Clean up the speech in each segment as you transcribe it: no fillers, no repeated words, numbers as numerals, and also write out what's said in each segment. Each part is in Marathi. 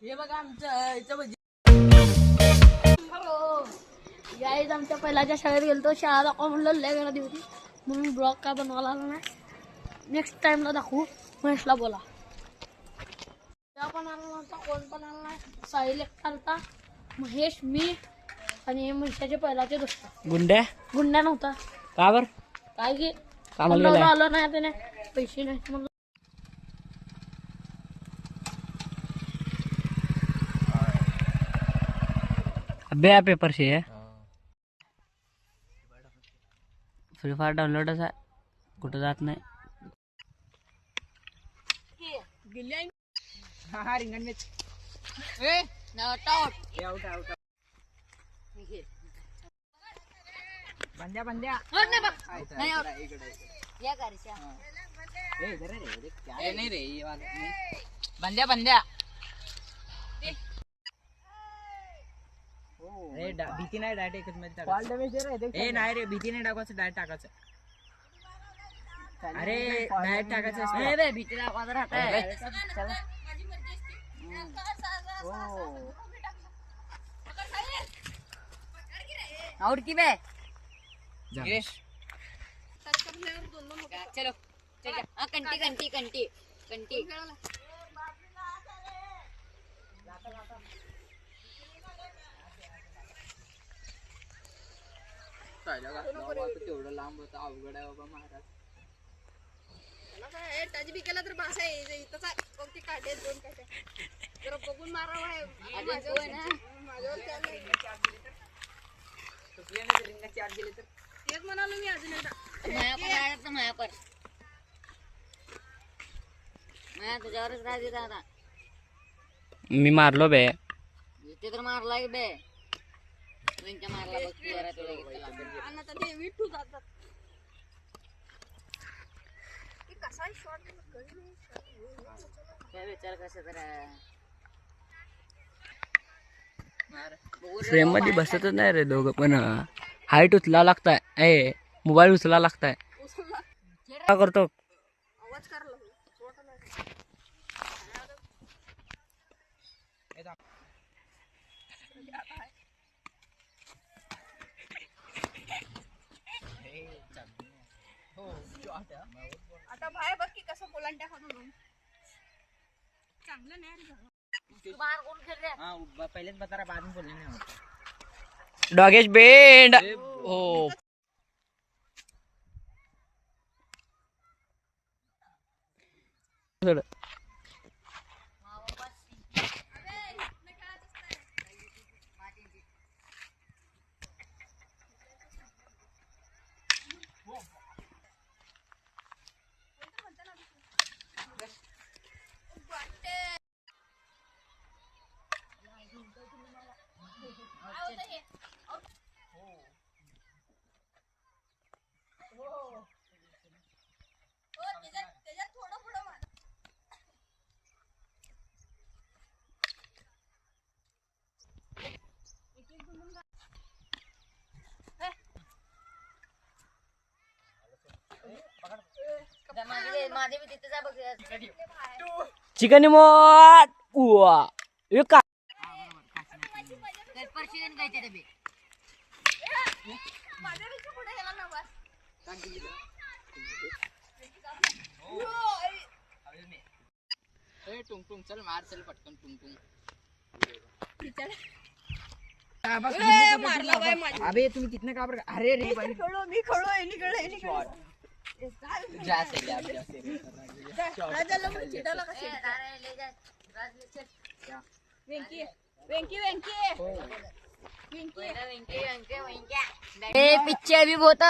हे बघा आमचं गाईज आमच्या पहिल्याच्या शाळेत गेलतो. शाळा दाखवा म्हणलं लय गर्दी होती म्हणून ब्लॉग काय बनवायला आला नाही. नेक्स्ट टाइमला दाखवू. महेशला बोला. त्या पण आला नव्हता, कोण पण आला नाही. साहिल एकटा आलता, महेश, मी आणि महेशाचे पहिल्याचे दोस्त. गुंड्या नव्हता. का बर? काय की आलो नाही त्याने पैसे नाही म्हणून. अभ्या पेपर से है फ्री फायर डाउनलोड आहे कुठं जात नाही. हा रिंगण मॅच ए आउट आउट आउट बंद्या बंद्या नाही बघ नाही इकडे या गाडीच्या ए जरा रे काय नाही रे ये वाला बंद्या बंद्या अरे भीती नाही डायरेक्ट एकच मध्ये टाकायचं. ए नाही रे भीती नाही टाकायचं डायरेक्ट टाकायचं. अरे डायरेक्ट टाकायचं असतं. नाही रे भीती दाखवायचं राहतंय. आउट की बे गिरीश चलो चल हां कंटी कंटी कंटी कंटी तेवढं लांब होतं अवघड आहे बाबा महाराज. टच बी केला तर बासा आहे इथंच आहे. बघ ते काढे दोन काढे जरा बघून मारावं आहे. माझ्यावर चार्ज गेले तर तेच म्हणालो मी अजून एकदा माया तुझ्यावरच राहते दादा. मी मारलो बे ते तर मारला की बे मारला बघ तुला विठू जातात. कसा शॉट काय विचार कसं तर फ्रेम मध्ये बसतच नाही रे दोघं पण. हाईट उचला लागताय. ए मोबाईल उचला लागताय. काय करतो आवाज करायला आता बाहेर बघ की कसं पोलांट्या खाऊन चांगलं नाही बाहेर कोण खेळले पहिलेच बतारा बाद बोलले नाही. डॉगेश बेंड हो चिकन मोट का टुंग चल मार चल पटकन टुंग अबे तुम्ही कितने का अरे रे मी खळो पिक्चर भी बहुत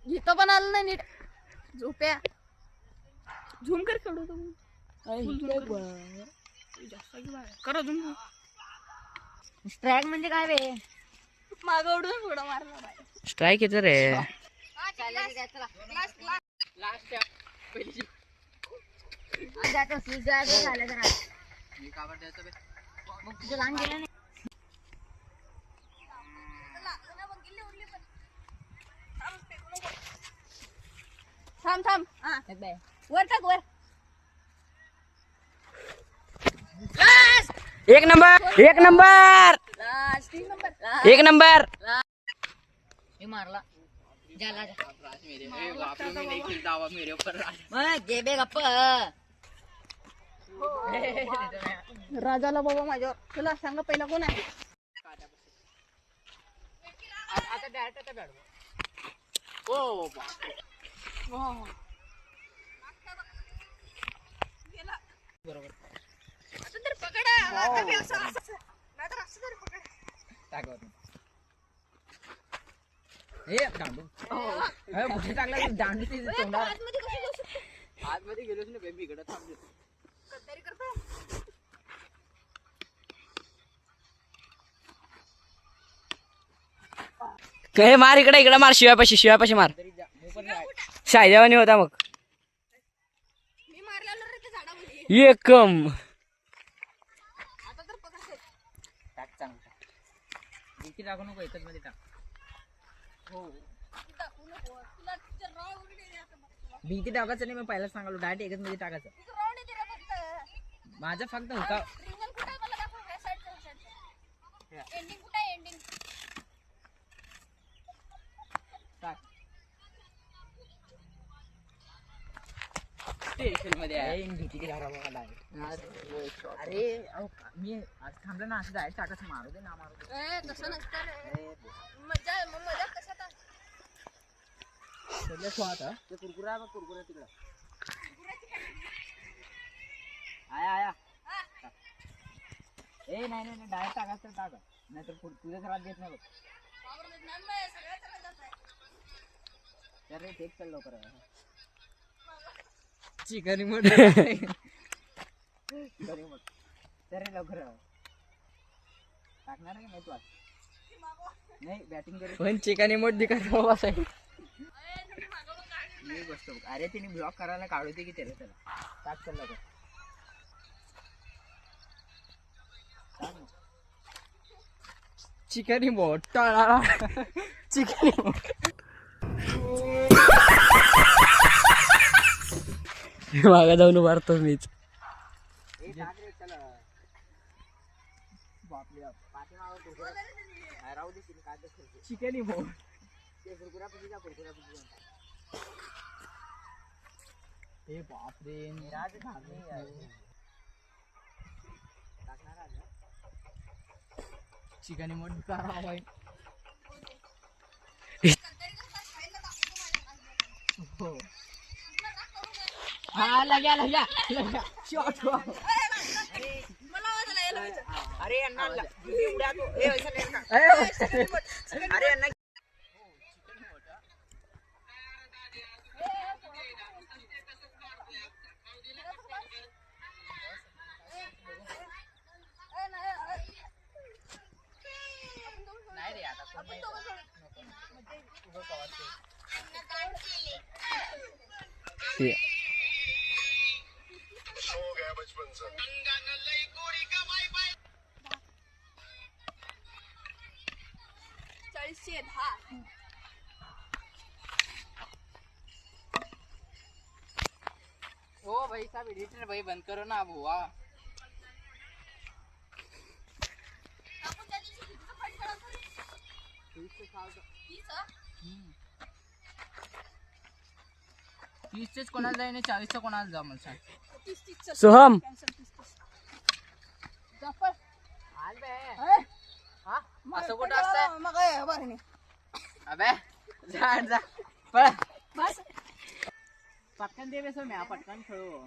इथं पण आलं नाही नीट. झोप्या झूम कर खेळू तुम्ही करा झूम. स्ट्राईक म्हणजे काय बे मागं उडून पुढं मारला बाय. स्ट्राईक येतो रे. थांब थांब वर टाक वर. एक नंबर एक नंबर लास्ट 3 नंबर. एक नंबर. मी मारला. जाला जा. मग जे बे गप्प. राजाला बाबा माझ्यावर. तुला सांग पहिला कोण आहे? आता डायरेक्ट बॅट. ओ बरोबर. आता तर पकडा. आता मी असं नाहीतर असं तरी पकडा. टाकावर हे दांडू. अरे कुठे टाकला दांडू ती तोंडावर. आतमध्ये कशी जाऊ शकतो? आतमध्ये गेलोच नाही बेबी इकडे थांबलो. कद्दारी करतो. हे मार इकडे इकडे मार. शिवायपाशी मार. शायदेवानी होता मग. मी मारलेलं रे त्या झाडामध्ये. एकम आता तर पकडते. टाक चांगला. भीती टाकू नको एकच मध्ये टाक. हो टाकू नको. तुला तुझं राव वगैरे आहे आता बघ तुला. भीती टाकायचं नाही. मी पहिलाच सांगालो डायरेक्ट एकच मध्ये टाकायचं. तुझं राव नाही दिला फक्त. माझा फक्त होता. रिंगण कुठे आहे मला दाखव. ह्या साईडचं. एंडिंग कुठे आहे एंडिंग? टाक. मध्ये आहे भीती अरे मी आज थांबलं ना असं डायरेक्ट टाकायचं. मारू दे ना मारू दे. तसं नसतं रे. मजा कशात आहे? ते कुरकुरा आहे बघ. कुरकुरा तिकडं आया ए नाही डायरेक्ट टाकायचं टाक. नाहीतर तुझ्या घरात देत नाही बघ. अरे तेच चल लवकर. चिकन मोड तरी लवकर टाकणार नाही तू आज. नाही बॅटिंग करू पण चिकन मोड दिखायचं बाबा. मी बसतो. अरे तिने ब्लॉक करायला काढू दे की त्याला टाक चल लवकर. चिकन मोड टाळा. चिकन मोड मागा जाऊन मारतो मीच. चिकन मोड हे बापरे. चिकन मोड करा भाई. हो हा लग्या शॉट. अरे अन्ना उड्या तो. अरे अन्ना नाही रे आता कोण नाही. ओ भाई साहब एडिटर भाई बंद करो ना बुआ. तीसच कोणाला जाईन 40चं कोणाला जा मला सांग. सोहम असं कुठं असतं. अबे जा पळ. पटकन दे बेसो. मी पटकन खेळू.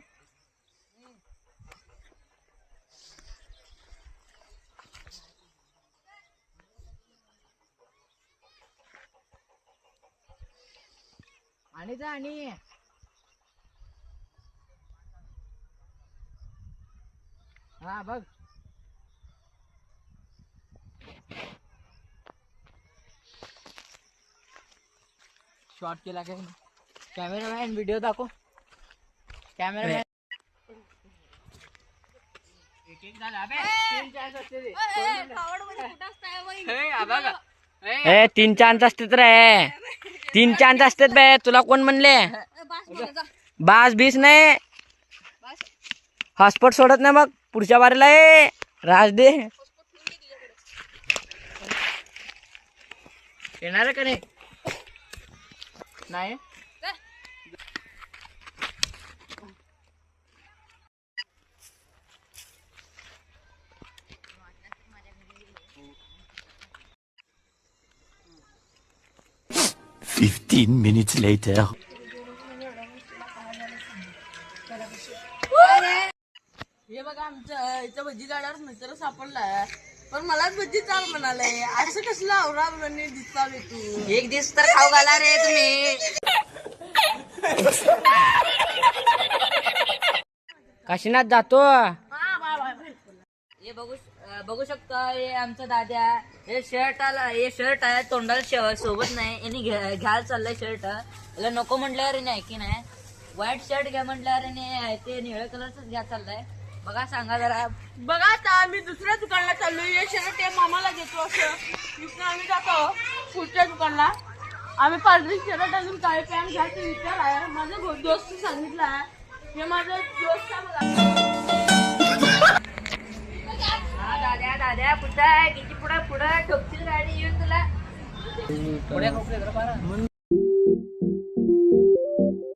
आणि जा आणि हा बघ. शॉट केला काय? कॅमेरामॅन व्हिडिओ दाखव. कॅमेरामॅन एक एक झाला. अबे 3 चान्स असते ते. ए 3 चान्स असतात रे. 3 चान्स असतात बे. तुला कोण म्हणले? बास बीस नाही हॉटस्पॉट सोडत नाही मग पुढच्या बारीला आहे राज दे येणार आहे का नाही नाही Minutes later. हे बघा आमच्या इथं भजी गाड्यावर मित्र सापडलाय पण मलाच भजी चाल म्हणाले असं कसलं आवरावरणी दिसतावे तू एक दिवस तर खाऊ घाला रे तुम्ही काशीनाथ जातो हे बघू शकता हे आमचा दाद्या हे शर्ट आहे तोंडाला सोबत नाही यांनी घ्यायला चाललंय शर्ट याला नको म्हटल्यावर नाही की नाही व्हाईट शर्ट घ्या म्हटल्यावर ते निळ्या कलरच घ्या चाललंय बघा सांगा जरा बघा आता आम्ही दुसऱ्या दुकानला चाललो हे शर्ट ते मामाला घेतो असं इथून आम्ही जातो पुढच्या दुकानला आम्ही पांढरी शर्ट अजून काही पॅन्ट घ्यायचा विचार आहे माझा दोस्त सांगितलं आहे हे माझं दोस्त दाद्या पुढे किती पुढे ठोकतील गाडी येऊन तुला पुढे